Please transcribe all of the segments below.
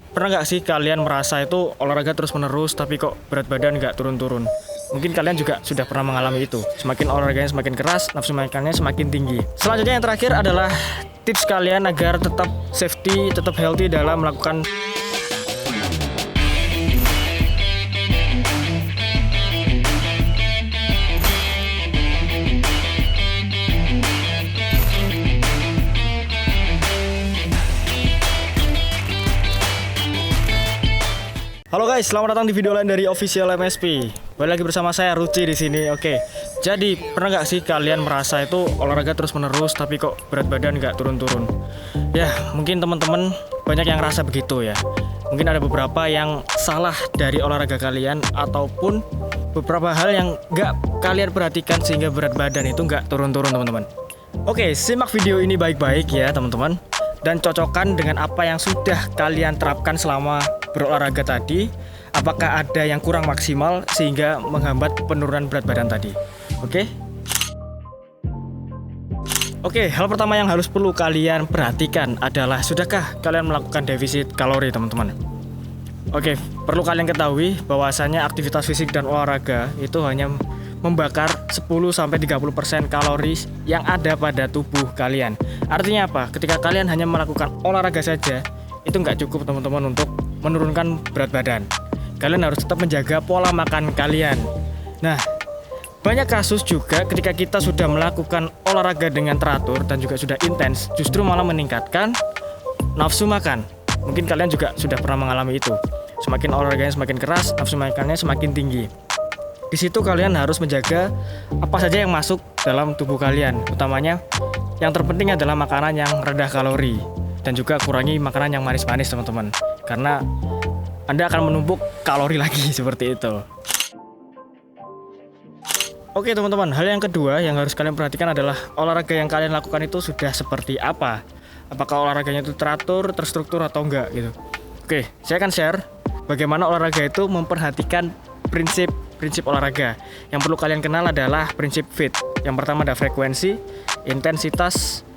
Pernah nggak sih kalian merasa itu olahraga terus-menerus tapi kok berat badan nggak turun-turun? Mungkin kalian juga sudah pernah mengalami itu. Semakin olahraganya semakin keras, nafsu makannya semakin tinggi. Selanjutnya yang terakhir adalah tips kalian agar tetap safety, tetap healthy dalam melakukan. Halo guys, selamat datang di video lain dari Official MSP. Balik lagi bersama saya Ruci di sini. Oke. Jadi, pernah nggak sih kalian merasa itu olahraga terus-menerus tapi kok berat badan nggak turun-turun? Ya, mungkin teman-teman banyak yang rasa begitu ya. Mungkin ada beberapa yang salah dari olahraga kalian ataupun beberapa hal yang nggak kalian perhatikan sehingga berat badan itu nggak turun-turun, teman-teman. Oke, simak video ini baik-baik ya, teman-teman. Dan cocokkan dengan apa yang sudah kalian terapkan selama berolahraga tadi. Apakah ada yang kurang maksimal sehingga menghambat penurunan berat badan tadi? Oke, hal pertama yang harus perlu kalian perhatikan adalah sudahkah kalian melakukan defisit kalori, teman-teman? Oke, perlu kalian ketahui bahwasanya aktivitas fisik dan olahraga itu hanya membakar 10-30% kalori yang ada pada tubuh kalian. Artinya apa? Ketika kalian hanya melakukan olahraga saja, itu nggak cukup, teman-teman, untuk menurunkan berat badan. Kalian harus tetap menjaga pola makan kalian. Nah, banyak kasus juga ketika kita sudah melakukan olahraga dengan teratur dan juga sudah intens, justru malah meningkatkan nafsu makan. Mungkin kalian juga sudah pernah mengalami itu. Semakin olahraganya semakin keras, nafsu makannya semakin tinggi. Di situ kalian harus menjaga apa saja yang masuk dalam tubuh kalian. Utamanya yang terpenting adalah makanan yang rendah kalori dan juga kurangi makanan yang manis-manis, teman-teman. Karena Anda akan menumpuk kalori lagi seperti itu. Oke, teman-teman, hal yang kedua yang harus kalian perhatikan adalah olahraga yang kalian lakukan itu sudah seperti apa. Apakah olahraganya itu teratur, terstruktur atau enggak gitu. Oke, saya akan share bagaimana olahraga itu memperhatikan prinsip olahraga. Yang perlu kalian kenal adalah prinsip FIT. Yang pertama ada frekuensi, intensitas,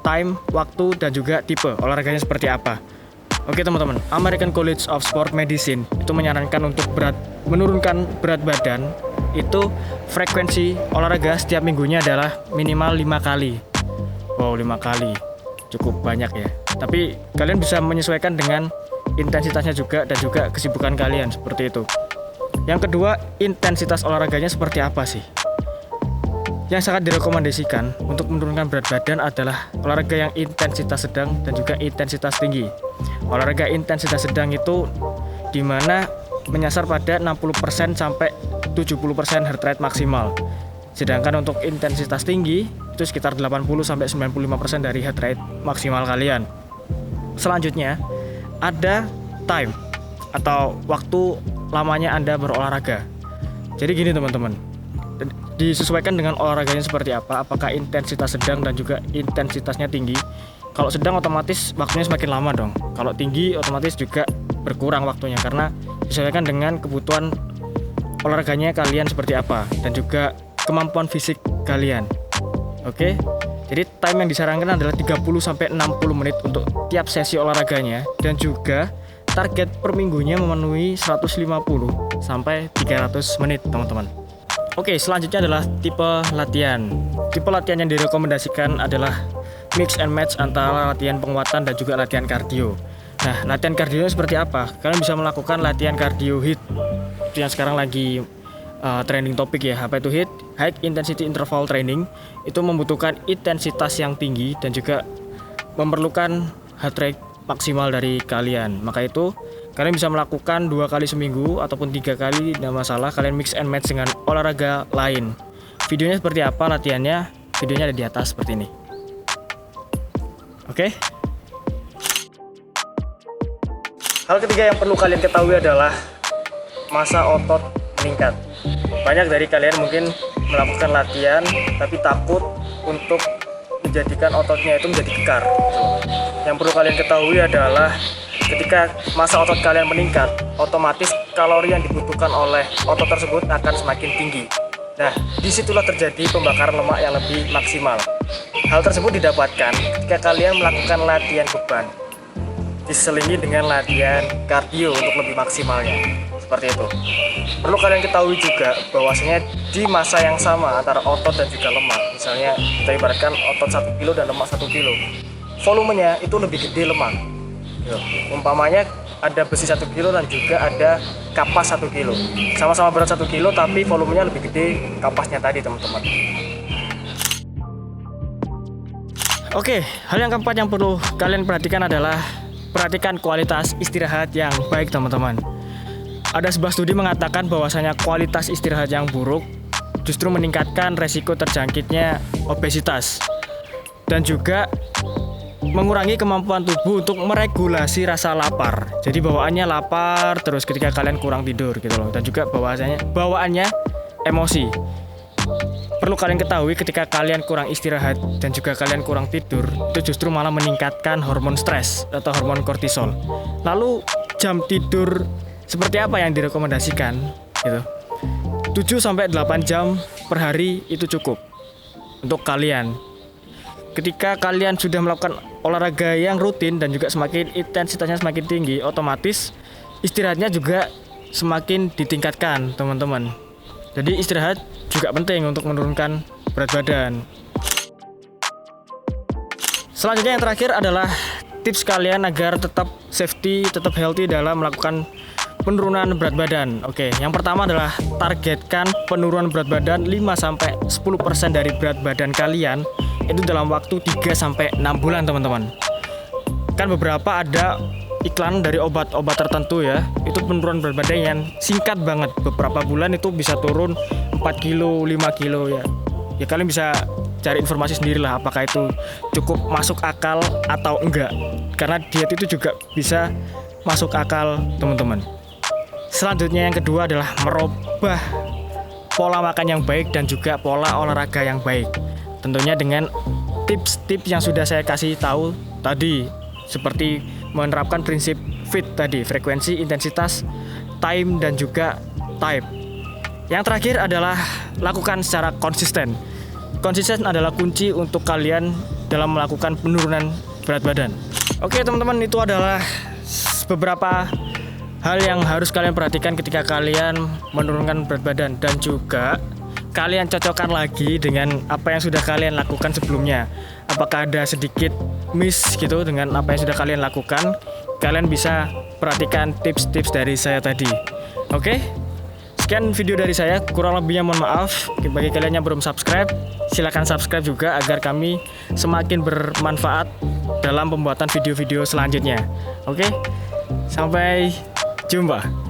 time, waktu, dan juga tipe olahraganya seperti apa. Oke, teman-teman, American College of Sport Medicine itu menyarankan untuk menurunkan berat badan itu frekuensi olahraga setiap minggunya adalah minimal 5 kali. Wow, 5 kali. Cukup banyak ya. Tapi kalian bisa menyesuaikan dengan intensitasnya juga dan juga kesibukan kalian seperti itu. Yang kedua, intensitas olahraganya seperti apa sih? Yang sangat direkomendasikan untuk menurunkan berat badan adalah olahraga yang intensitas sedang dan juga intensitas tinggi. Olahraga intensitas sedang itu dimana menyasar pada 60% sampai 70% heart rate maksimal. Sedangkan untuk intensitas tinggi itu sekitar 80-95% dari heart rate maksimal kalian. Selanjutnya ada time atau waktu lamanya Anda berolahraga. Jadi gini, teman-teman, disesuaikan dengan olahraganya seperti apa. Apakah intensitas sedang dan juga intensitasnya tinggi. Kalau sedang otomatis waktunya semakin lama dong. Kalau tinggi otomatis juga berkurang waktunya, karena disesuaikan dengan kebutuhan olahraganya kalian seperti apa dan juga kemampuan fisik kalian. Oke. Jadi time yang disarankan adalah 30-60 menit untuk tiap sesi olahraganya, dan juga target per minggunya memenuhi 150 sampai 300 menit, teman-teman. Oke, selanjutnya adalah tipe latihan. Tipe latihan yang direkomendasikan adalah mix and match antara latihan penguatan dan juga latihan kardio. Nah, latihan kardio seperti apa? Kalian bisa melakukan latihan kardio HIIT. Itu yang sekarang lagi trending topik ya. Apa itu HIIT? High Intensity Interval Training. Itu membutuhkan intensitas yang tinggi dan juga memerlukan heart rate maksimal dari kalian. Maka itu kalian bisa melakukan 2 kali seminggu ataupun 3 kali, tidak masalah. Kalian mix and match dengan olahraga lain. Videonya seperti apa latihannya? Videonya ada di atas seperti ini. Oke. Hal ketiga yang perlu kalian ketahui adalah massa otot meningkat. Banyak dari kalian mungkin melakukan latihan tapi takut untuk menjadikan ototnya itu menjadi kekar. Yang perlu kalian ketahui adalah ketika massa otot kalian meningkat, otomatis kalori yang dibutuhkan oleh otot tersebut akan semakin tinggi. Nah, disitulah terjadi pembakaran lemak yang lebih maksimal. Hal tersebut didapatkan ketika kalian melakukan latihan beban. diselingi dengan latihan kardio untuk lebih maksimalnya. Seperti itu. Perlu kalian ketahui juga bahwasanya di masa yang sama antara otot dan juga lemak, misalnya kita ibaratkan otot 1 kilo dan lemak 1 kilo, volumenya itu lebih gede lemak. Umpamanya ada besi 1 kilo dan juga ada kapas 1 kilo, sama-sama berat 1 kilo tapi volumenya lebih gede kapasnya tadi, teman-teman. Oke, hal yang keempat yang perlu kalian perhatikan adalah perhatikan kualitas istirahat yang baik, teman-teman. Ada sebuah studi mengatakan bahwasanya kualitas istirahat yang buruk justru meningkatkan resiko terjangkitnya obesitas dan juga mengurangi kemampuan tubuh untuk meregulasi rasa lapar. Jadi bawaannya lapar terus ketika kalian kurang tidur gitu loh, dan juga bawaannya emosi. Perlu kalian ketahui ketika kalian kurang istirahat dan juga kalian kurang tidur, itu justru malah meningkatkan hormon stres atau hormon kortisol. Lalu jam tidur seperti apa yang direkomendasikan gitu. 7-8 jam per hari itu cukup untuk kalian. Ketika kalian sudah melakukan olahraga yang rutin dan juga semakin intensitasnya semakin tinggi, otomatis istirahatnya juga semakin ditingkatkan, teman-teman. Jadi istirahat juga penting untuk menurunkan berat badan. Selanjutnya yang terakhir adalah tips kalian agar tetap safety, tetap healthy dalam melakukan penurunan berat badan. Oke, yang pertama adalah targetkan penurunan berat badan 5-10% dari berat badan kalian itu dalam waktu 3-6 bulan, teman-teman. Kan beberapa ada iklan dari obat-obat tertentu ya, itu penurunan berat badan yang singkat banget, beberapa bulan itu bisa turun 4 kilo, 5 kilo ya. Ya kalian bisa cari informasi sendirilah apakah itu cukup masuk akal atau enggak. Karena diet itu juga bisa masuk akal, teman-teman. Selanjutnya yang kedua adalah merubah pola makan yang baik dan juga pola olahraga yang baik. Tentunya dengan tips-tips yang sudah saya kasih tahu tadi, seperti menerapkan prinsip FIT tadi, frekuensi, intensitas, time, dan juga type. Yang terakhir adalah lakukan secara konsisten. Konsisten adalah kunci untuk kalian dalam melakukan penurunan berat badan. Oke teman-teman, itu adalah beberapa hal yang harus kalian perhatikan ketika kalian menurunkan berat badan, dan juga kalian cocokkan lagi dengan apa yang sudah kalian lakukan sebelumnya. Apakah ada sedikit miss gitu dengan apa yang sudah kalian lakukan? Kalian bisa perhatikan tips-tips dari saya tadi. Oke? Sekian video dari saya, kurang lebihnya mohon maaf. Bagi kalian yang belum subscribe, silakan subscribe juga agar kami semakin bermanfaat dalam pembuatan video-video selanjutnya. Oke? Sampai jumpa.